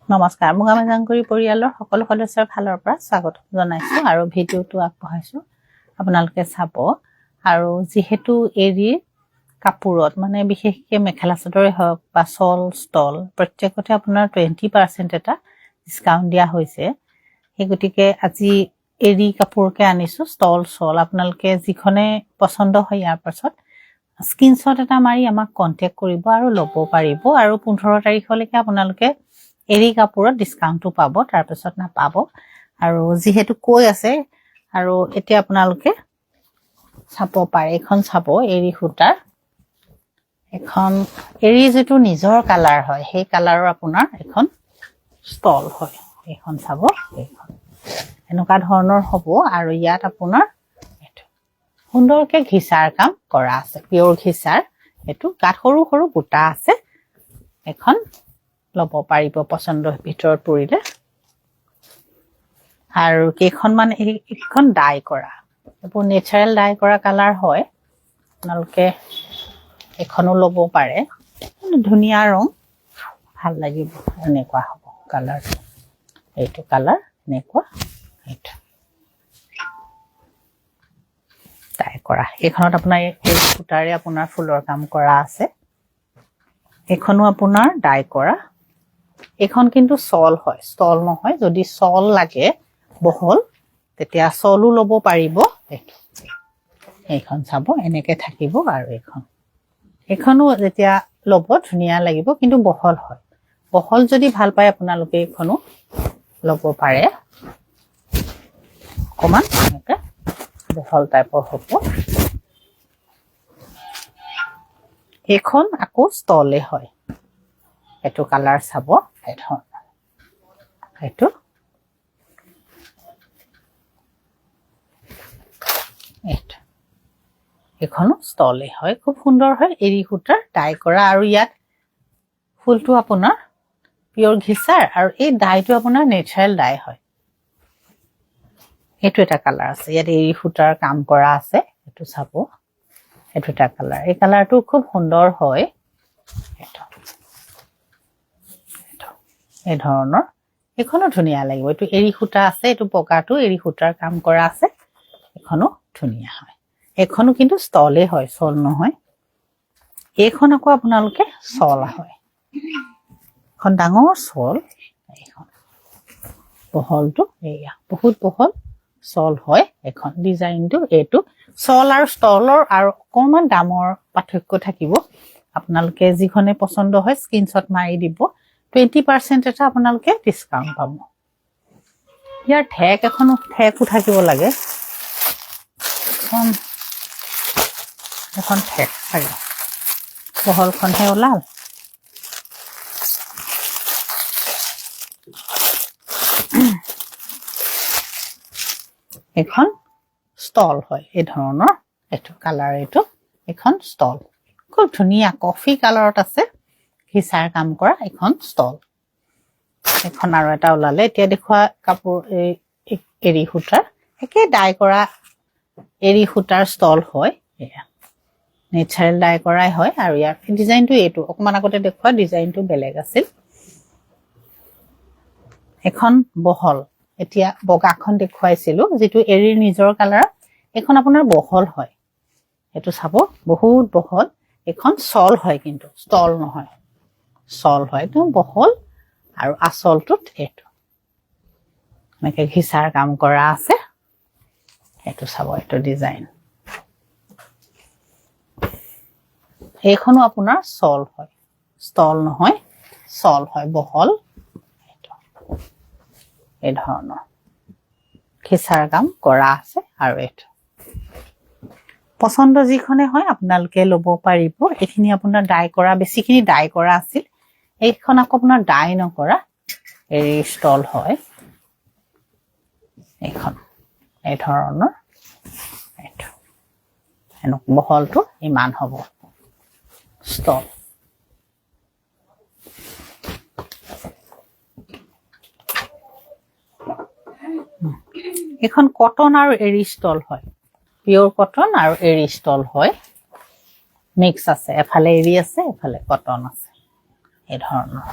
নমস্কাৰ মুগামাজাংকুৰি পৰিয়ালৰ সকলো সদস্যৰ ফালৰ পৰা স্বাগত জনাইছো আৰু ভিডিওটো আগবঢ়াইছো আপোনালোকে চাব আৰু যেহেতু এৰি কাপোৰত মানে বিশেষকৈ মেখেলা চাদৰে হওক বা শল ষ্টল প্ৰত্যেকতে আপোনাৰ 20% এটা ডিসকাউন্ট দিয়া হৈছে এই গতিকে আজি এৰি কাপোৰকে আনিছো ষ্টল শল আপোনালোকে যিখনে পছন্দ হয় ইয়াৰ পাছত স্ক্ৰিনশ্বট এটা মাৰি আমাক কন্টাক্ট কৰিব আৰু ল'ব পাৰিব আৰু 15 তাৰিখলৈকে আপোনালোকে এৰি কাপোৰত ডিসকাউন্টটো পাব তাৰ পাছত না পাব আৰু যেহেতু কৈ আছে আৰু এতিয়া আপোনালোকে চাপ পাৰে এখন চাব এৰি সূতাৰ এখন এৰি যেটো নিজৰ কালাৰ হয় সেই কালাৰৰ আপোনাৰ এখন ষ্টল হয় এখন চাব এখন এনেকা ধৰণৰ হ'ব আৰু ইয়াত আপোনাৰ সুন্দৰকে ঘিচাৰ কাম কৰা আছে পিওৰ ঘিচাৰ এটো কাট সৰু সৰু বুটা আছে এখন লব পাৰিব পছন্দৰ ভিতৰত পৰিলে আৰু কেখন মানে এখন ডাই কৰা এবোৰ নেচাৰেল ডাই কৰা কালাৰ হয় আপোনালোকে এখনো লব পাৰে ধুনিয়া ৰং ভাল লাগিব এনেকুৱা হ'ব কালাৰ এইটো কালাৰ এনেকুৱা এইটো ডাই কৰা এখনত আপোনাৰ এই সূতাৰে আপোনাৰ ফুলৰ কাম কৰা আছে এখনো আপোনাৰ ডাই কৰা এখন কিন্তু শল হয় ষ্টল নহয় যদি শল লাগে বহল তেতিয়া শলও লব পাৰিব এইখন চাব এনেকে থাকিব আৰু এখনো যেতিয়া লব ধুনিয়া লাগিব কিন্তু বহল হয় বহল যদি ভাল পায় আপোনালোকে এখনো লব পাৰে কমান এনেকে বহল টাইপৰ হ'ব এখন আকৌ ষ্টলে হয় এটো কালাৰ চাব এটো এখনো ষ্টলে হয় খুব সুন্দৰ হয় এৰি সূতাৰ ডাই কৰা আৰু ইয়াত ফুলটো আপোনাৰ পিওৰ ঘিচাৰ আৰু এই ডাইটো আপোনাৰ নেচাৰেল ডাই হয় এটো এটা কালাৰ আছে ইয়াত এৰি সূতাৰ কাম কৰা আছে এটো চাব এটো এটা কালাৰ এই কালাৰটো খুব সুন্দৰ হয় এই ধৰণৰ এখনো ধুনিয়া লাগিব এটো এৰি সূতা আছে এটো পকাটো এৰি সূতাৰ কাম কৰা আছে এখনো ধুনিয়া হয় এখনো কিন্তু ষ্টলে হয় শল নহয় এইখন আকৌ আপোনালোকে শল হয় এখন ডাঙৰ শল এইখন বহলটো এয়া বহুত বহল শল হয় এখন ডিজাইনটো এটো শল আৰু ষ্টলৰ আৰু অকমান দামৰ পাৰ্থক্য থাকিব আপোনালোকে যিখনে পছন্দ হয় স্ক্ৰিনশ্বট মাৰি দিব 20% এটা আপোনালোকে ডিসকাউন্ট পাব ইয়াৰ ঠেক এখন ঠেকও থাকিব লাগে এখন ঠেক আৰু বহলখনহে ওলাল এখন ষ্টল হয় এই ধৰণৰ এটো কালাৰ এটো এখন ষ্টল খুব ধুনিয়া কফি কালাৰত আছে ঘিচাৰ কাম কৰা এখন ষ্টল এখন আৰু এটা ওলালে এতিয়া দেখুৱা কাপোৰ এই এৰি সূতাৰ একে ডাই কৰা এৰি সূতাৰ ষ্টল হয় এয়া নেচাৰেল ডাই কৰাই হয় আৰু ইয়াৰ ডিজাইনটো এটো অকমান আগতে দেখুৱা ডিজাইনটো বেলেগ আছিল এখন বহল এতিয়া বগাখন দেখুৱাইছিলো যেটো এৰিৰ নিজৰ কালাৰ এখন আপোনাৰ বহল হয় এটো চাব বহুত বহল এখন শল হয় কিন্তু ষ্টল নহয় শল হয় একদম বহল আৰু আসলটোত এটো মানে ঘিচাৰ কাম কৰা আছে এটো চাব এটো ডিজাইন এইখনো আপোনাৰ শল হয় ষ্টল নহয় শল হয় বহল এটো এই ধৰণৰ ঘিচাৰ কাম কৰা আছে আৰু এটো পছন্দ যিখনে হয় আপোনালোকে ল'ব পাৰিব এখিনি আপোনাৰ ডাই কৰা বেছিখিনি ডাই কৰা আছিল এইখন আকৌ আপোনাৰ ডাই নকৰা এই ষ্টল হয় এখন এই ধৰণৰ এটো এনক বহলটো ইমান হ'ব ষ্টল এখন কটন আৰু এৰি ষ্টল হয় পিওৰ কটন আৰু এৰি ষ্টল হয় মিক্স আছে এফালে এৰি আছে এফালে কটন আছে এই ধৰণৰ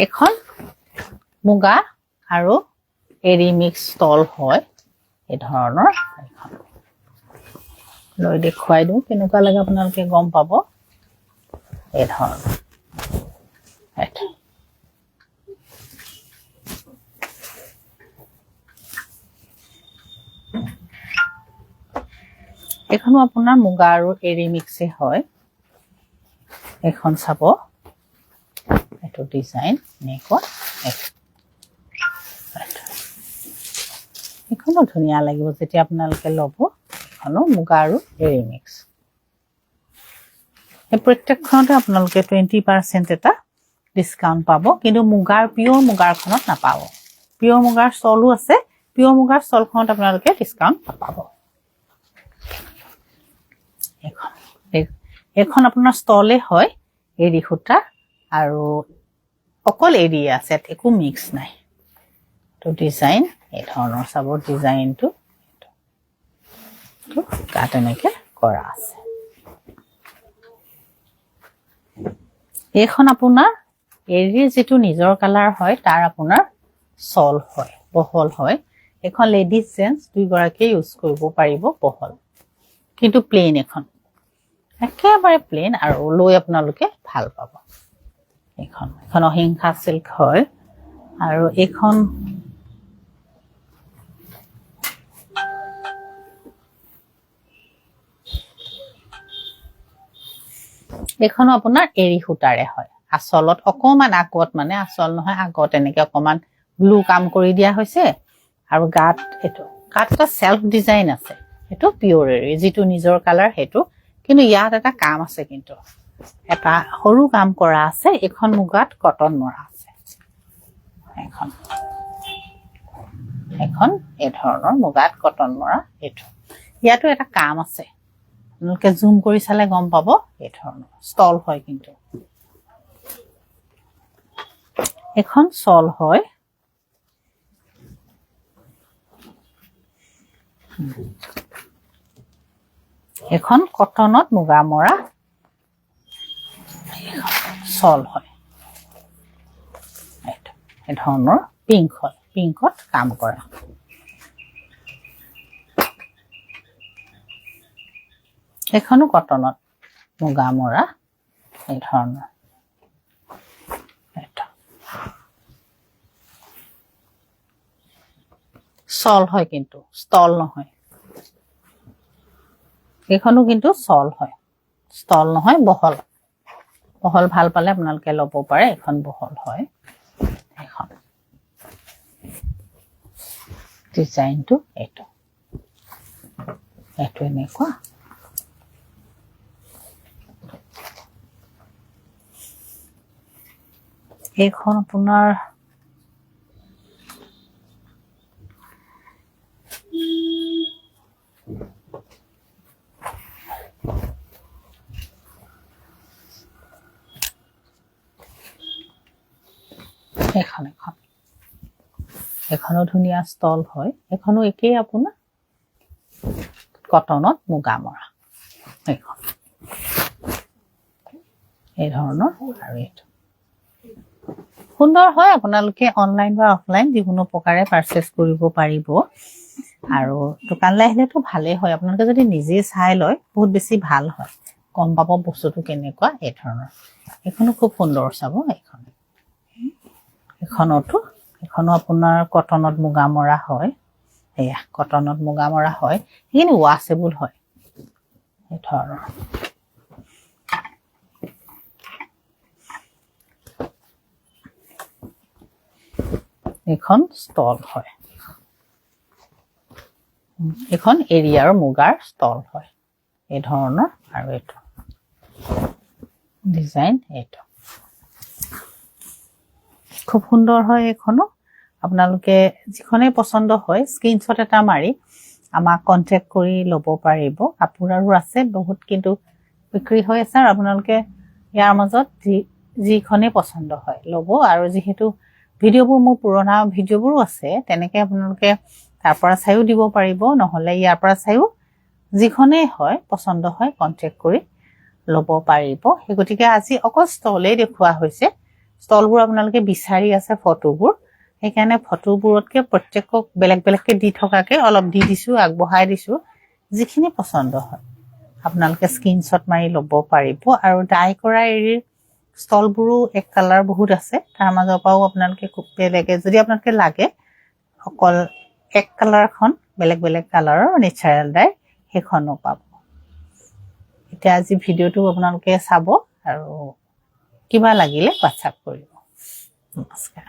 এখন মুগা আৰু এৰি মিক্স ষ্টল হয় এই ধৰণৰ এখন লৈ দেখুৱাই দিওঁ কেনেকুৱা লাগে আপোনালোকে গম পাব এই ধৰণৰ এখনো আপোনাৰ মুগা আৰু এৰি মিক্সে হয় এখন চাব এটো ডিজাইন এনেকুৱা এখনো ধুনীয়া লাগিব যেতিয়া আপোনালোকে ল'ব এখনো মুগা আৰু এৰি মিক্স এই প্ৰত্যেকখনতে আপোনালোকে 20% এটা ডিসকাউন্ট পাব কিন্তু মুগাৰ পিওৰ মুগাৰখনত নাপাব পিওৰ মুগাৰ ষ্টলও আছে পিওৰ মুগাৰ ষ্টলখনত আপোনালোকে ডিসকাউন্ট পাব এখন আপোনাৰ ষ্টলে হয় এৰি সূতা আৰু অকল এৰি আছে একো মিক্স নাই তো ডিজাইন এই ধৰণৰ চাব ডিজাইনটো তো কাট এনেকে কৰা আছে এখন আপোনাৰ এৰিৰ যেটো নিজৰ কালাৰ হয় তাৰ আপোনাৰ সল হয় বহল হয় এখন লেডিজ জেন্টস দুই গৰাকী ইউজ কৰিব পাৰিব বহল কিন্তু প্লেন এখন একেবাৰে প্লেন আৰু লৈ আপোনালোকে ভাল পাব এখন অহিংসা সিল্ক হয় আৰু এখন এখনো আপোনাৰ এৰি সূতাৰে হয় আসলত অকমান আগত মানে আসল নহয় আগত এনেকে অকমান ব্লু কাম কৰি দিয়া হৈছে আৰু গাত এটো কাটটা সেলফ ডিজাইন আছে এটো পিওৰ এৰি যেটো নিজৰ কালাৰ হেটো কিন্তু ইয়াত এটা কাম আছে কিন্তু এটা সৰু কাম কৰা আছে এখন মুগাত কটন মৰা আছে এখন এই ধৰণৰ মুগাত কটন মৰা এটো ইয়াতো এটা কাম আছে আপোনালোকে জুম কৰি চালে গম পাব এই ধৰণৰ ষ্টল হয় কিন্তু এখন সল হয় এখন কটনত মুগা মৰা সল হয় এই ধৰণৰ পিংক হয় পিংকত কাম কৰা এখনো কটনত মুগা মৰা এই ধৰণৰ সল হয় কিন্তু ষ্টল নহয় এখনো কিন্তু সল হয় ষ্টল নহয় বহল বহল ভাল পালে আপোনালোকে ল'ব পাৰে এখন বহল হয় এখন ডিজাইনটো এটো এনেকুৱা এখন আপোনাৰ এখনো ধুনীয়া ষ্টল হয় এখনো একেই আপোনাৰ কটনত মুগা মৰা এখন এই ধৰণৰ আৰু এটো সুন্দৰ হয় আপোনালোকে অনলাইন বা অফলাইন যিকোনো প্ৰকাৰে পাৰচেজ কৰিব পাৰিব আৰু দোকানলৈ আহিলেতো ভালেই হয় আপোনালোকে যদি নিজে চাই লয় বহুত বেছি ভাল হয় কম পাব বস্তুটো কেনেকুৱা এই ধৰণৰ এখনো খুব সুন্দৰ চাব এখনো আপোনাৰ কটনত মুগা মৰা হয় এয়া কটনত মুগা মৰা হয় এইখিনি ওয়াশেবল হয় এই ধৰণৰ এখন ষ্টল হয় এখন এৰিয়াৰ মুগাৰ ষ্টল হয় এই ধৰণৰ আৰু এটো ডিজাইন এটো খুব সুন্দৰ হয় এখনো আপোনালোকে যিখনে পছন্দ হয় স্ক্ৰিনশ্বট এটা মাৰি আমাক কন্টাক্ট কৰি ল'ব পাৰিব কাপোৰ আৰু আছে বহুত কিন্তু বিক্ৰী হৈ আছে আৰু আপোনালোকে ইয়াৰ মাজত যিখনে পছন্দ হয় ল'ব আৰু যেহেতু ভিডিঅ'বোৰ মোৰ পুৰণা ভিডিঅ'বোৰো আছে তেনেকে আপোনালোকে তাৰ পৰা চাইও দিব পাৰিব নহলে ইয়াৰ পৰা চাইও যিখনে হয় পছন্দ হয় কন্টাক্ট কৰি ল'ব পাৰিব হেগতিকে আজি অকল ষ্টলে দেখুৱা হৈছে ষ্টলবোৰ আপোনালোকে বিচাৰি আছে ফটোবোৰ, সেইকাৰণে ফটোবোৰতকে প্ৰত্যেকক বেলেগ বেলেগকে দি থকাকে অলপ দি দিছো, আগবঢ়াই দিছো। যিখিনি পচন্দ হয় আপোনালোকে স্ক্ৰীনশ্বট মাৰি ল'ব পাৰিব। আৰু ডাই কৰা এৰীৰ ষ্টলবোৰো এক কালাৰ বহুত আছে, তাৰ মাজৰ পৰাও আপোনালোকে খুব বেলেগে যদি আপোনালোকে লাগে অকল এক কালাৰখন বেলেগ বেলেগ কালাৰৰ নেচাৰেল ডাই সেইখনো পাব। এতিয়া আজি ভিডিঅ'টো আপোনালোকে চাব আৰু কিবা লাগিলে হোৱাটছআপ কৰিব। নমস্কাৰ।